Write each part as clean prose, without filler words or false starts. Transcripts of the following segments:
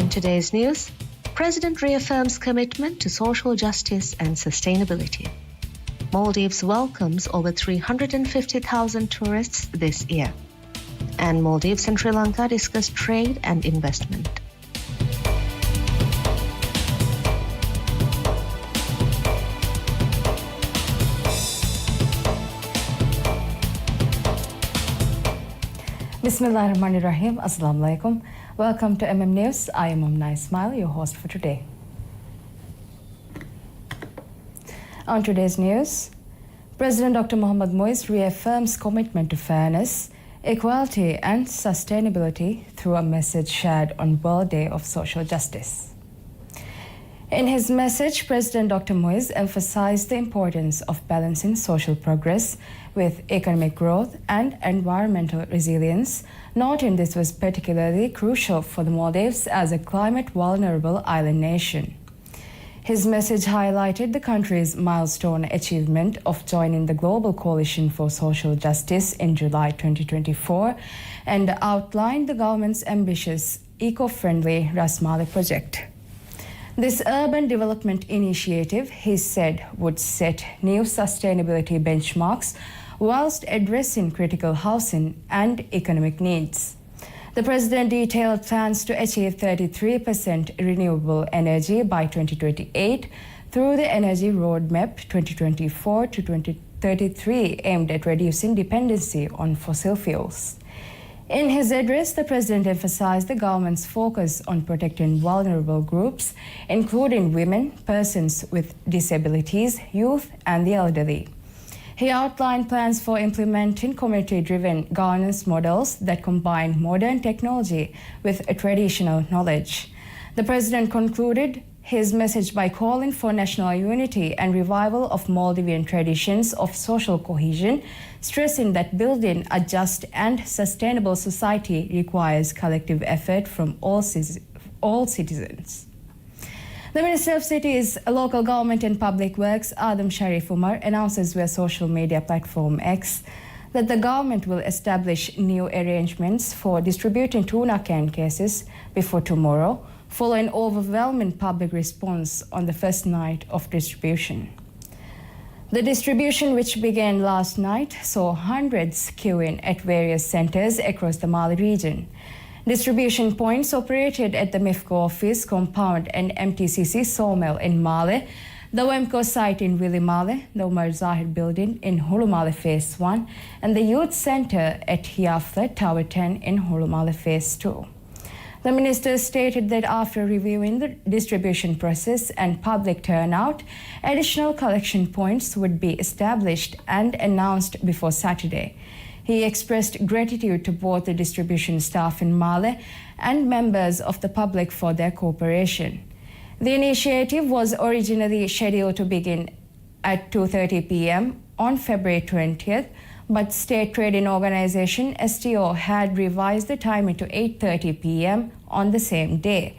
In today's news, President reaffirms commitment to social justice and sustainability. Maldives welcomes over 350,000 tourists this year. And Maldives and Sri Lanka discuss trade and investment. Bismillahirrahmanirrahim. Assalamu alaikum. Welcome to News. I am Omna Ismail, your host for today. On today's news, President Dr. Mohammad Moise reaffirms commitment to fairness, equality and sustainability through a message shared on World Day of Social Justice. In his message, President Dr. Moise emphasized the importance of balancing social progress with economic growth and environmental resilience, noting this was particularly crucial for the Maldives as a climate-vulnerable island nation. His message highlighted the country's milestone achievement of joining the Global Coalition for Social Justice in July 2024 and outlined the government's ambitious eco-friendly Ras Mali project. This urban development initiative, he said, would set new sustainability benchmarks whilst addressing critical housing and economic needs. The president detailed plans to achieve 33% renewable energy by 2028 through the Energy Roadmap 2024 to 2033 aimed at reducing dependency on fossil fuels. In his address, the president emphasized the government's focus on protecting vulnerable groups, including women, persons with disabilities, youth, and the elderly. He outlined plans for implementing community-driven governance models that combine modern technology with traditional knowledge. The president concluded his message by calling for national unity and revival of Maldivian traditions of social cohesion, stressing that building a just and sustainable society requires collective effort from all citizens. The Minister of Cities, Local Government and Public Works, Adam Sharif Umar, announces via social media platform X that the government will establish new arrangements for distributing tuna can cases before tomorrow, following overwhelming public response on the first night of distribution. The distribution, which began last night, saw hundreds queuing at various centers across the Mali region. Distribution points operated at the MIFCO office compound and MTCC sawmill in Mali, the WEMCO site in Wili Mali, the Umar Zahir building in Hulu Mali Phase 1, and the youth center at Hiaflet Tower 10 in Hulu Mali Phase 2. The minister stated that after reviewing the distribution process and public turnout, additional collection points would be established and announced before Saturday. He expressed gratitude to both the distribution staff in Mali and members of the public for their cooperation. The initiative was originally scheduled to begin at 2:30 p.m. on February 20th, but State Trading Organization STO had revised the timing to 8:30 p.m. on the same day.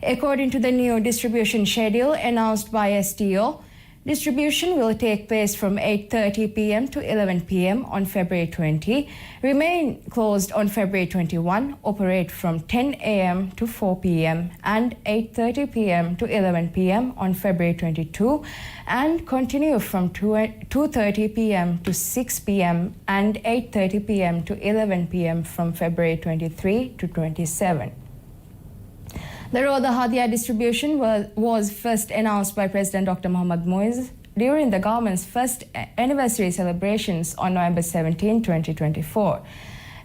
According to the new distribution schedule announced by STO, distribution will take place from 8:30 p.m. to 11 p.m. on February 20, remain closed on February 21, operate from 10 a.m. to 4 p.m. and 8:30 p.m. to 11 p.m. on February 22, and continue from 2:30 p.m. to 6 p.m. and 8:30 p.m. to 11 p.m. from February 23 to 27. The Roda Hadia distribution was first announced by President Dr. Mohammad Moise during the government's first anniversary celebrations on November 17, 2024.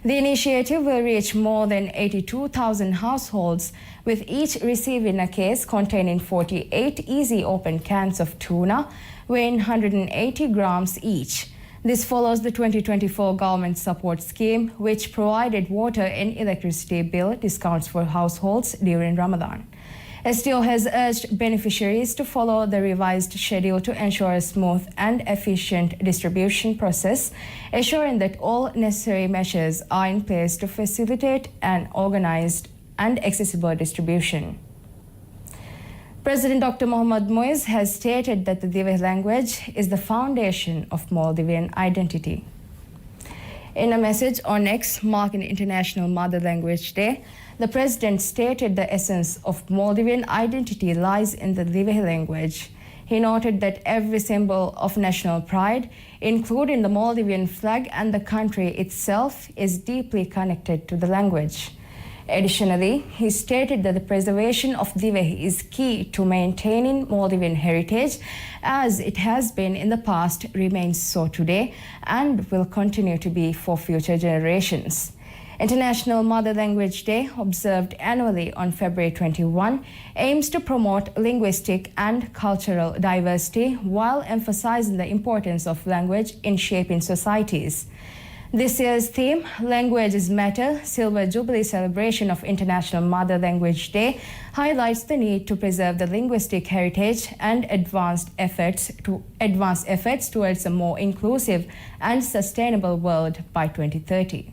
The initiative will reach more than 82,000 households, with each receiving a case containing 48 easy open cans of tuna, weighing 180 grams each. This follows the 2024 government support scheme, which provided water and electricity bill discounts for households during Ramadan. STO has urged beneficiaries to follow the revised schedule to ensure a smooth and efficient distribution process, assuring that all necessary measures are in place to facilitate an organized and accessible distribution. President Dr. Mohammad Moise has stated that the Dive language is the foundation of Maldivian identity. In a message on X marking International Mother Language Day, The president stated the essence of Maldivian identity lies in the Divehi language. He noted that every symbol of national pride, including the Maldivian flag and the country itself, is deeply connected to the language. Additionally, he stated that the preservation of Divehi is key to maintaining Maldivian heritage, as it has been in the past, remains so today, and will continue to be for future generations. International Mother Language Day, observed annually on February 21, aims to promote linguistic and cultural diversity while emphasizing the importance of language in shaping societies. This year's theme, Languages Matter, Silver Jubilee celebration of International Mother Language Day, highlights the need to preserve the linguistic heritage and advance efforts towards a more inclusive and sustainable world by 2030.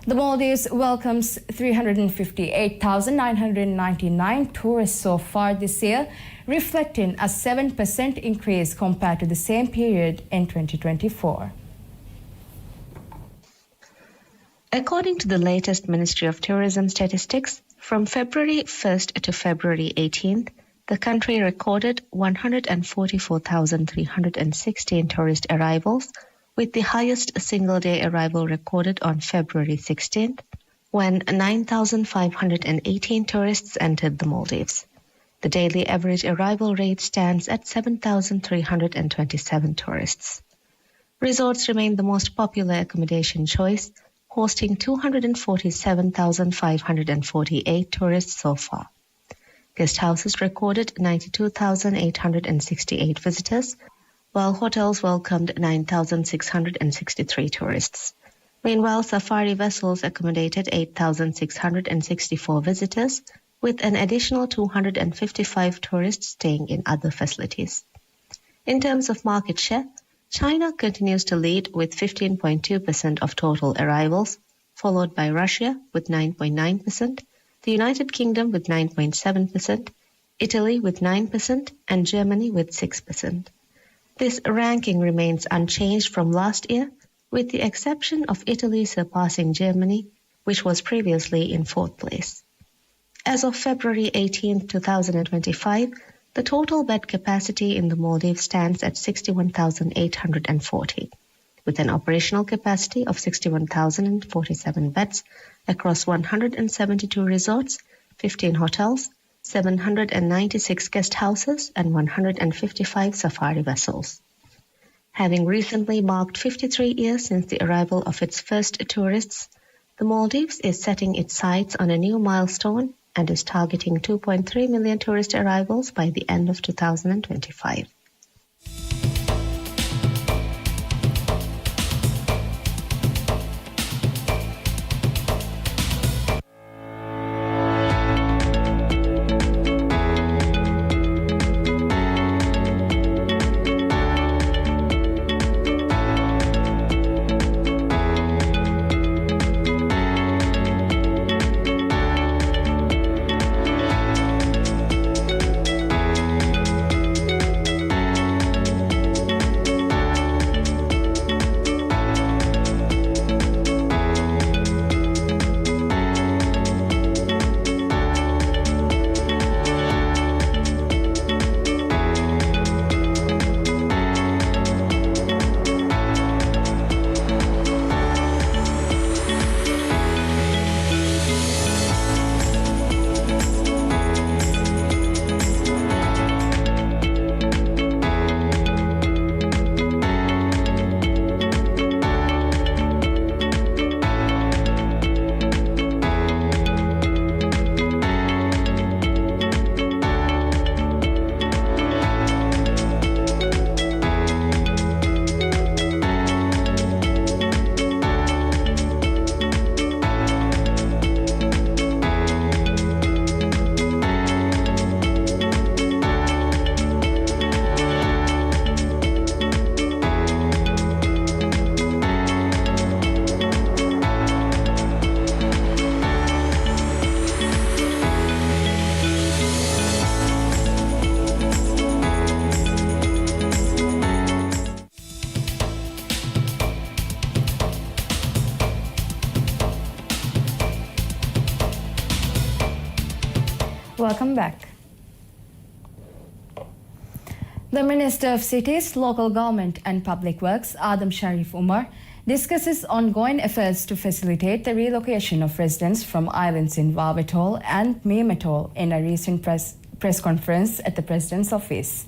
The Maldives welcomes 358,999 tourists so far this year, reflecting a 7% increase compared to the same period in 2024. According to the latest Ministry of Tourism statistics, from February 1st to February 18th, the country recorded 144,316 tourist arrivals, with the highest single-day arrival recorded on February 16th, when 9,518 tourists entered the Maldives. The daily average arrival rate stands at 7,327 tourists. Resorts remain the most popular accommodation choice, hosting 247,548 tourists so far. Guest houses recorded 92,868 visitors, while hotels welcomed 9,663 tourists. Meanwhile, safari vessels accommodated 8,664 visitors, with an additional 255 tourists staying in other facilities. In terms of market share, China continues to lead with 15.2% of total arrivals, followed by Russia with 9.9%, the United Kingdom with 9.7%, Italy with 9%, and Germany with 6%. This ranking remains unchanged from last year, with the exception of Italy surpassing Germany, which was previously in fourth place. As of February 18, 2025, the total bed capacity in the Maldives stands at 61,840, with an operational capacity of 61,047 beds across 172 resorts, 15 hotels, 796 guest houses, and 155 safari vessels. Having recently marked 53 years since the arrival of its first tourists, the Maldives is setting its sights on a new milestone and is targeting 2.3 million tourist arrivals by the end of 2025. Welcome back. The Minister of Cities, Local Government and Public Works, Adam Sharif Umar, discusses ongoing efforts to facilitate the relocation of residents from islands in Vava Atoll and Meme Atoll in a recent press conference at the President's office.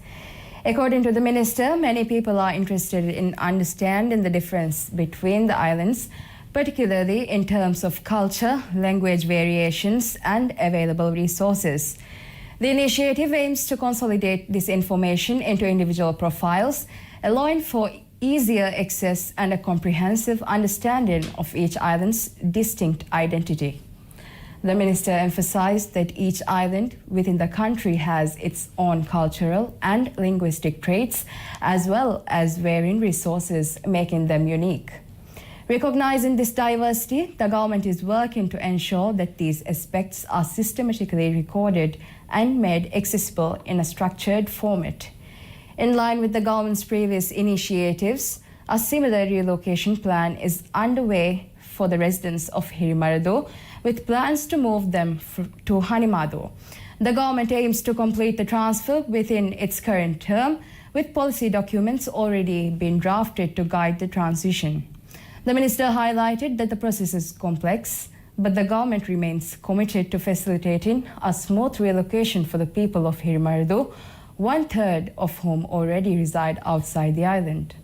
According to the Minister, many people are interested in understanding the difference between the islands, particularly in terms of culture, language variations, and available resources. The initiative aims to consolidate this information into individual profiles, allowing for easier access and a comprehensive understanding of each island's distinct identity. The Minister emphasized that each island within the country has its own cultural and linguistic traits, as well as varying resources, making them unique. Recognizing this diversity, the government is working to ensure that these aspects are systematically recorded and made accessible in a structured format. In line with the government's previous initiatives, a similar relocation plan is underway for the residents of Hirimarado, with plans to move them to Hanimado. The government aims to complete the transfer within its current term, with policy documents already being drafted to guide the transition. The minister highlighted that the process is complex, but the government remains committed to facilitating a smooth relocation for the people of Hirimarado, 1/3 of whom already reside outside the island.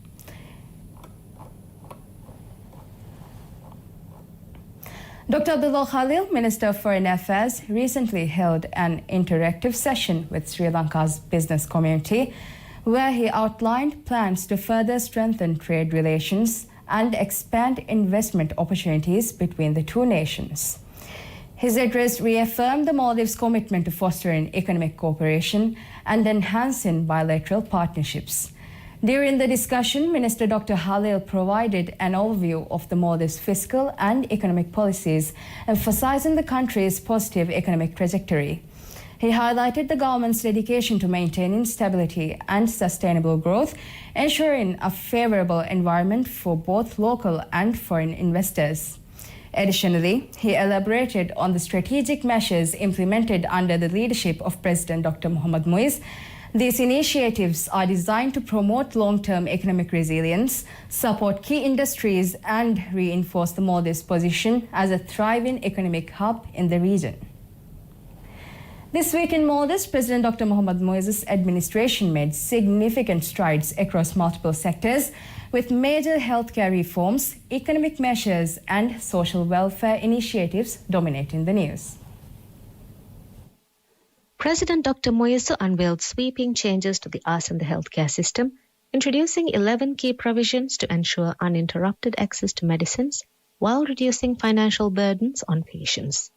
Dr. Abdullah Khalil, Minister of Foreign Affairs, recently held an interactive session with Sri Lanka's business community, where he outlined plans to further strengthen trade relations and expand investment opportunities between the two nations. His address reaffirmed the Maldives' commitment to fostering economic cooperation and enhancing bilateral partnerships. During the discussion, Minister Dr. Khalil provided an overview of the Maldives' fiscal and economic policies, emphasizing the country's positive economic trajectory. He highlighted the government's dedication to maintaining stability and sustainable growth, ensuring a favorable environment for both local and foreign investors. Additionally, he elaborated on the strategic measures implemented under the leadership of President Dr. Mohamed Moise. These initiatives are designed to promote long-term economic resilience, support key industries, and reinforce the Maldives' position as a thriving economic hub in the region. This week in Maldives, President Dr. Mohamed Moise's administration made significant strides across multiple sectors, with major healthcare reforms, economic measures, and social welfare initiatives dominating the news. President Dr. Moise unveiled sweeping changes to the ASEAN healthcare system, introducing 11 key provisions to ensure uninterrupted access to medicines while reducing financial burdens on patients.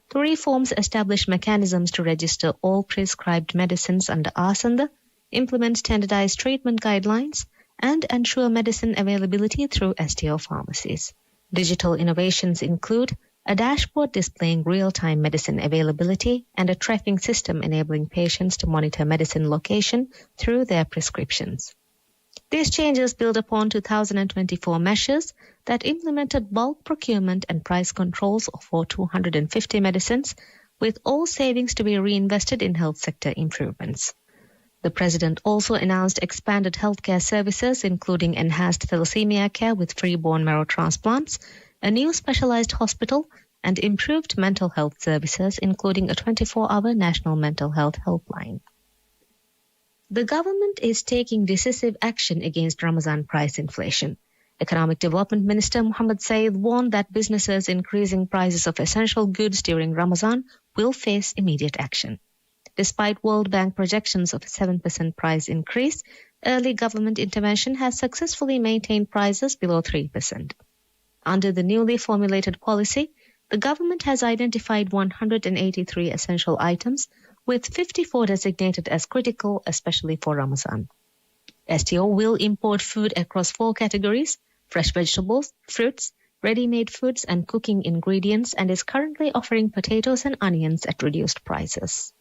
The reforms establish mechanisms to register all prescribed medicines under ASEAN, implement standardized treatment guidelines, and ensure medicine availability through STO pharmacies. Digital innovations include a dashboard displaying real-time medicine availability and a tracking system enabling patients to monitor medicine location through their prescriptions. These changes build upon 2024 measures that implemented bulk procurement and price controls for 250 medicines, with all savings to be reinvested in health sector improvements. The President also announced expanded healthcare services, including enhanced thalassemia care with free bone marrow transplants, a new specialized hospital, and improved mental health services, including a 24-hour national mental health helpline. The government is taking decisive action against Ramadan price inflation. Economic Development Minister Muhammad Saeed warned that businesses increasing prices of essential goods during Ramadan will face immediate action. Despite World Bank projections of a 7% price increase, early government intervention has successfully maintained prices below 3%. Under the newly formulated policy, the government has identified 183 essential items, with 54 designated as critical, especially for Ramadan. STO will import food across 4 categories: fresh vegetables, fruits, ready-made foods, and cooking ingredients, and is currently offering potatoes and onions at reduced prices.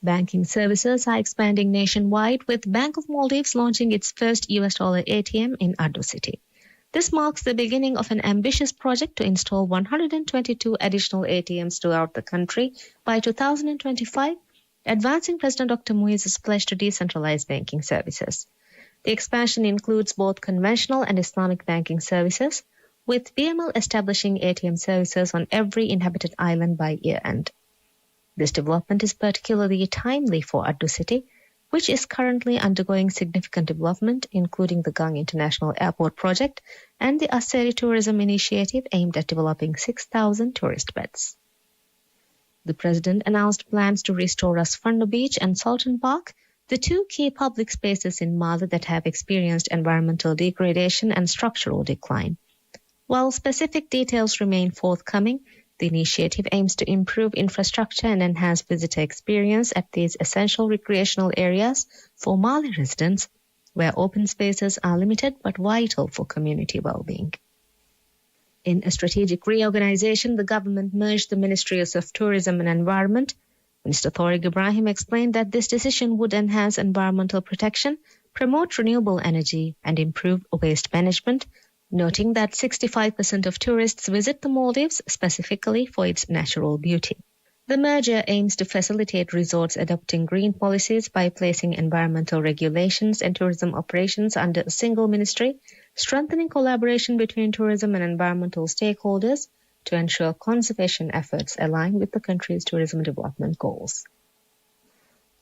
Banking services are expanding nationwide, with Bank of Maldives launching its first US dollar ATM in Ado City. This marks the beginning of an ambitious project to install 122 additional ATMs throughout the country by 2025, advancing President Dr. Moise's pledge to decentralize banking services. The expansion includes both conventional and Islamic banking services, with BML establishing ATM services on every inhabited island by year-end. This development is particularly timely for Addu City, which is currently undergoing significant development, including the Gang International Airport project and the Aseri Tourism Initiative aimed at developing 6,000 tourist beds. The President announced plans to restore Asfarno Beach and Sultan Park, the two key public spaces in Mali that have experienced environmental degradation and structural decline. While specific details remain forthcoming, the initiative aims to improve infrastructure and enhance visitor experience at these essential recreational areas for Mali residents, where open spaces are limited but vital for community well-being. In a strategic reorganization, the government merged the Ministries of Tourism and Environment. Minister Tariq Ibrahim explained that this decision would enhance environmental protection, promote renewable energy, and improve waste management, noting that 65% of tourists visit the Maldives specifically for its natural beauty. The merger aims to facilitate resorts adopting green policies by placing environmental regulations and tourism operations under a single ministry, strengthening collaboration between tourism and environmental stakeholders to ensure conservation efforts align with the country's tourism development goals.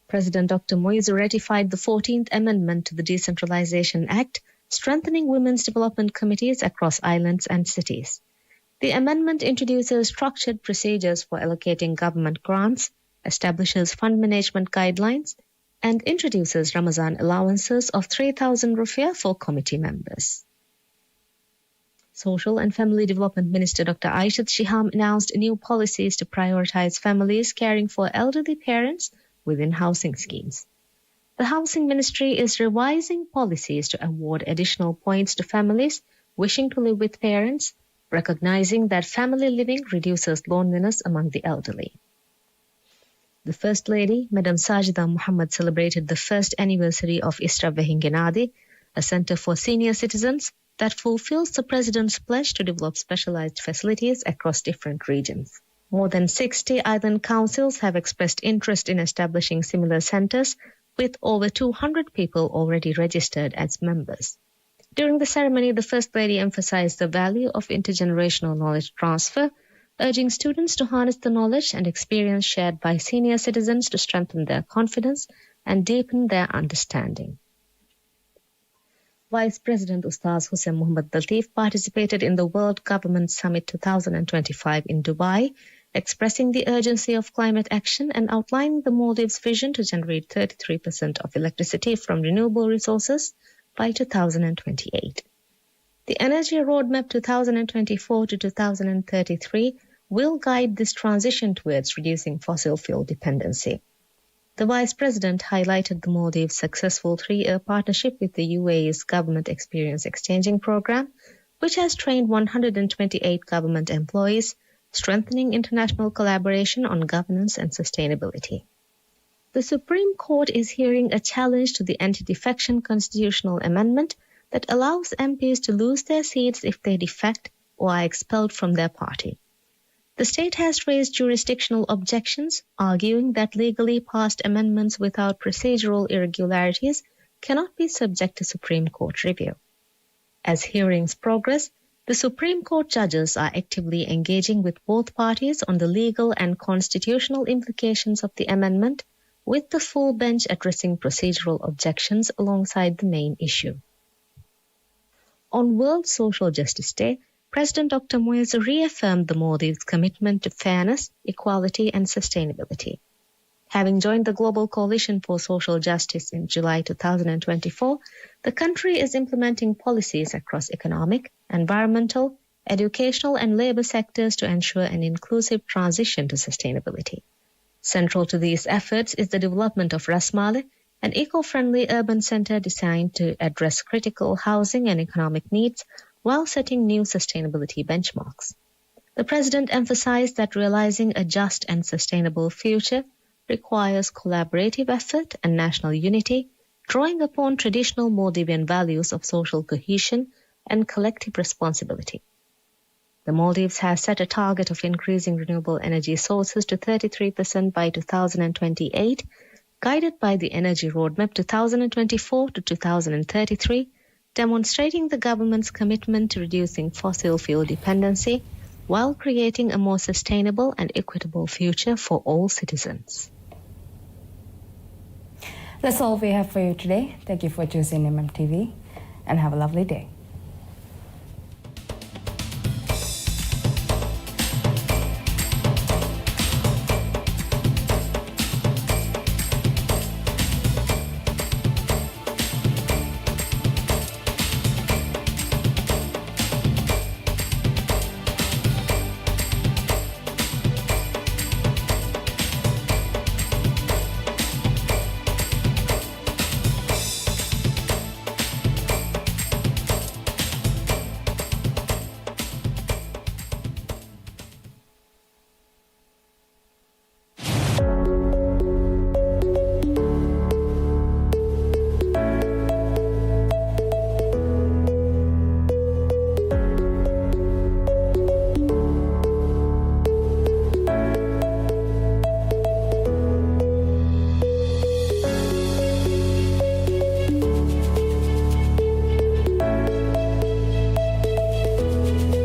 President Dr. Moise ratified the 14th Amendment to the Decentralization Act, strengthening women's development committees across islands and cities. The amendment introduces structured procedures for allocating government grants, establishes fund management guidelines, and introduces Ramazan allowances of 3,000 rupiah for committee members. Social and Family Development Minister Dr. Aishat Shiham announced new policies to prioritize families caring for elderly parents within housing schemes. The Housing Ministry is revising policies to award additional points to families wishing to live with parents, recognizing that family living reduces loneliness among the elderly. The First Lady, Madam Sajida Muhammad, celebrated the first anniversary of Isra Vehingenadi, a center for senior citizens that fulfills the President's pledge to develop specialized facilities across different regions. More than 60 island councils have expressed interest in establishing similar centers, with over 200 people already registered as members. During the ceremony, the First Lady emphasized the value of intergenerational knowledge transfer, urging students to harness the knowledge and experience shared by senior citizens to strengthen their confidence and deepen their understanding. Vice President Ustaz Hussein Muhammad Latif participated in the World Government Summit 2025 in Dubai, expressing the urgency of climate action and outlining the Maldives' vision to generate 33% of electricity from renewable resources by 2028. The Energy Roadmap 2024 to 2033 will guide this transition towards reducing fossil fuel dependency. The Vice President highlighted the Maldives' successful 3-year partnership with the UAE's Government Experience Exchanging Program, which has trained 128 government employees, strengthening international collaboration on governance and sustainability. The Supreme Court is hearing a challenge to the anti-defection constitutional amendment that allows MPs to lose their seats if they defect or are expelled from their party. The state has raised jurisdictional objections, arguing that legally passed amendments without procedural irregularities cannot be subject to Supreme Court review. As hearings progress, the Supreme Court judges are actively engaging with both parties on the legal and constitutional implications of the amendment, with the full bench addressing procedural objections alongside the main issue. On World Social Justice Day, President Dr. Moise reaffirmed the Maldives' commitment to fairness, equality, and sustainability. Having joined the Global Coalition for Social Justice in July 2024, the country is implementing policies across economic, environmental, educational, and labor sectors to ensure an inclusive transition to sustainability. Central to these efforts is the development of Ras Mali, an eco-friendly urban center designed to address critical housing and economic needs while setting new sustainability benchmarks. The President emphasized that realizing a just and sustainable future requires collaborative effort and national unity, drawing upon traditional Maldivian values of social cohesion, and collective responsibility. The Maldives has set a target of increasing renewable energy sources to 33% by 2028, guided by the Energy Roadmap 2024 to 2033, demonstrating the government's commitment to reducing fossil fuel dependency while creating a more sustainable and equitable future for all citizens. That's all we have for you today. Thank you for choosing MMTV and have a lovely day.